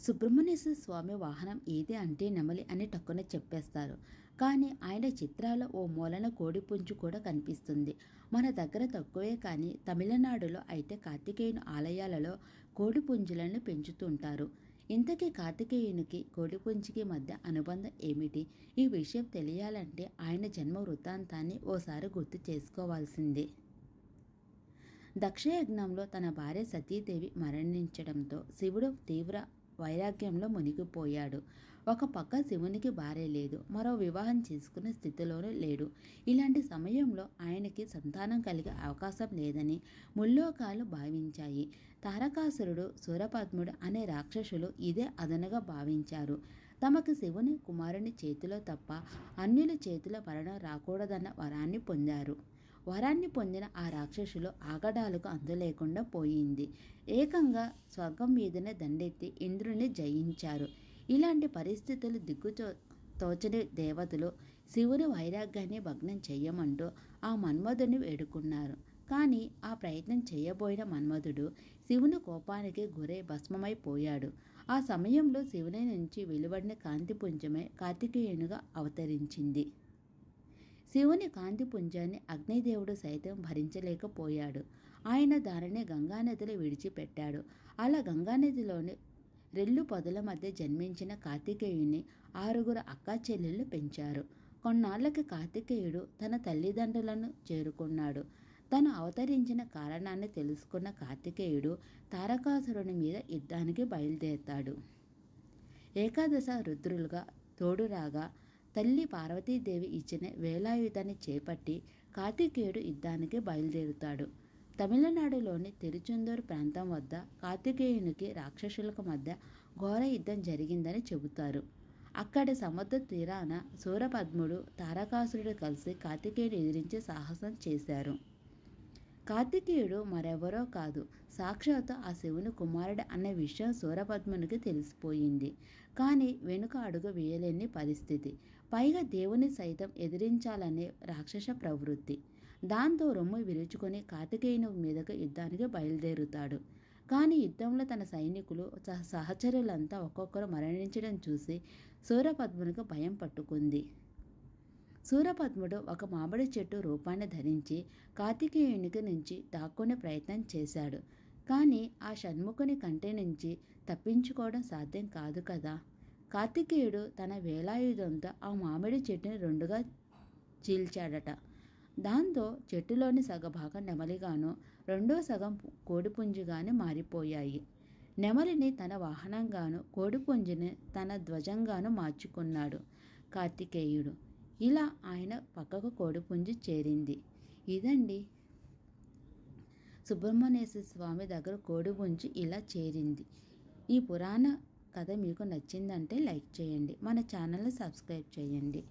సుబ్రహ్మణ్యేశ్వర స్వామి వాహనం ఏది అంటే నెమలి అని టక్కున చెప్పేస్తారు. కానీ ఆయన చిత్రాల్లో ఓ మూలన కోడిపుంజు కూడా కనిపిస్తుంది. మన దగ్గర తక్కువే, కానీ తమిళనాడులో అయితే కార్తికేయుని ఆలయాలలో కోడిపుంజులను పెంచుతుంటారు. ఇంతకీ కార్తికేయునికి కోడిపుంజుకి మధ్య అనుబంధం ఏమిటి? ఈ విషయం తెలియాలంటే ఆయన జన్మ వృత్తాంతాన్ని ఓసారి గుర్తు చేసుకోవాల్సిందే. దక్షయజ్ఞంలో తన భార్య సతీదేవి మరణించడంతో శివుడు తీవ్ర వైరాగ్యంలో మునిగిపోయాడు. ఒక పక్క శివునికి భార్య లేదు, మరో వివాహం చేసుకునే స్థితిలోనూ లేడు. ఇలాంటి సమయంలో ఆయనకి సంతానం కలిగే అవకాశం లేదని ముల్లోకాలు భావించాయి. తారకాసురుడు, శూరపద్ముడు అనే రాక్షసులు ఇదే అదనుగా భావించారు. తమకు శివుని కుమారుని చేతిలో తప్ప అన్యుల చేతిలో మరణం రాకూడదన్న వరాన్ని పొందారు. వరాన్ని పొందిన ఆ రాక్షసులు ఆగడాలకు అందులేకుండా పోయింది. ఏకంగా స్వర్గం మీదనే దండెత్తి ఇంద్రుని జయించారు. ఇలాంటి పరిస్థితులు తోచని దేవతలు శివుని వైరాగ్యాన్ని భగ్నం చెయ్యమంటూ ఆ మన్మధుని వేడుకున్నారు. కానీ ఆ ప్రయత్నం చేయబోయిన మన్మధుడు శివుని కోపానికి గురై భస్మమైపోయాడు. ఆ సమయంలో శివుని నుంచి వెలువడిన కాంతిపుంజమే కార్తికేయునిగా అవతరించింది. శివుని కాంతిపుంజాన్ని అగ్నిదేవుడు సైతం భరించలేకపోయాడు. ఆయన దానిని గంగానదిలో విడిచిపెట్టాడు. అలా గంగానదిలోని రెల్లు పొదల మధ్య జన్మించిన కార్తికేయుని 6 అక్కా చెల్లెళ్ళు పెంచారు. కొన్నాళ్లకి కార్తికేయుడు తన తల్లిదండ్రులను చేరుకున్నాడు. తను అవతరించిన కారణాన్ని తెలుసుకున్న కార్తికేయుడు తారకాసురుని మీద యుద్ధానికి బయలుదేరతాడు. ఏకాదశ రుద్రులుగా తోడురాగా తల్లి పార్వతీదేవి ఇచ్చిన వేలాయుధాన్ని చేపట్టి కార్తికేయుడు యుద్ధానికి బయలుదేరుతాడు. తమిళనాడులోని తిరుచెందూరు ప్రాంతం వద్ద కార్తికేయునికి రాక్షసులకు మధ్య ఘోర యుద్ధం జరిగిందని చెబుతారు. అక్కడి సముద్ర తీరాన శూరపద్ముడు, తారకాసురుడు కలిసి కార్తికేయుడు ఎదిరించే సాహసం చేశారు. కార్తికేయుడు మరెవరో కాదు, సాక్షాత్తు ఆ శివుని కుమారుడు అన్న విషయం శూరపద్మునికి తెలిసిపోయింది. కానీ వెనుక అడుగు వేయలేని పరిస్థితి. పైగా దేవుని సైతం ఎదిరించాలనే రాక్షస ప్రవృత్తి. దాంతో రొమ్ము విరుచుకొని కార్తికేయుని మీదకు యుద్ధానికి బయలుదేరుతాడు. కానీ యుద్ధంలో తన సైనికులు, సహచరులంతా ఒక్కొక్కరు మరణించడం చూసి శూరపద్మునికి భయం పట్టుకుంది. శూరపద్ముడు ఒక మామిడి చెట్టు రూపాన్ని ధరించి కార్తికేయునికి నుంచి దాక్కునే ప్రయత్నం చేశాడు. కానీ ఆ షణ్ముఖుని కంటి నుంచి తప్పించుకోవడం సాధ్యం కాదు కదా. కార్తికేయుడు తన వేలాయుధంతో ఆ మామిడి చెట్టుని 2గా చీల్చాడట. దాంతో చెట్టులోని సగభాగం నెమలిగాను, రెండో సగం కోడిపుంజుగాను మారిపోయాయి. నెమలిని తన వాహనంగాను, కోడిపుంజుని తన ధ్వజంగాను మార్చుకున్నాడు కార్తికేయుడు. ఇలా ఆయన పక్కకు కోడిపుంజు చేరింది. ఇదండి, సుబ్రహ్మణ్యేశ్వర స్వామి దగ్గర కోడిపుంజు ఇలా చేరింది. ఈ పురాణ కథ మీకు నచ్చిందంటే లైక్ చేయండి, మన ఛానల్ని సబ్స్క్రైబ్ చేయండి.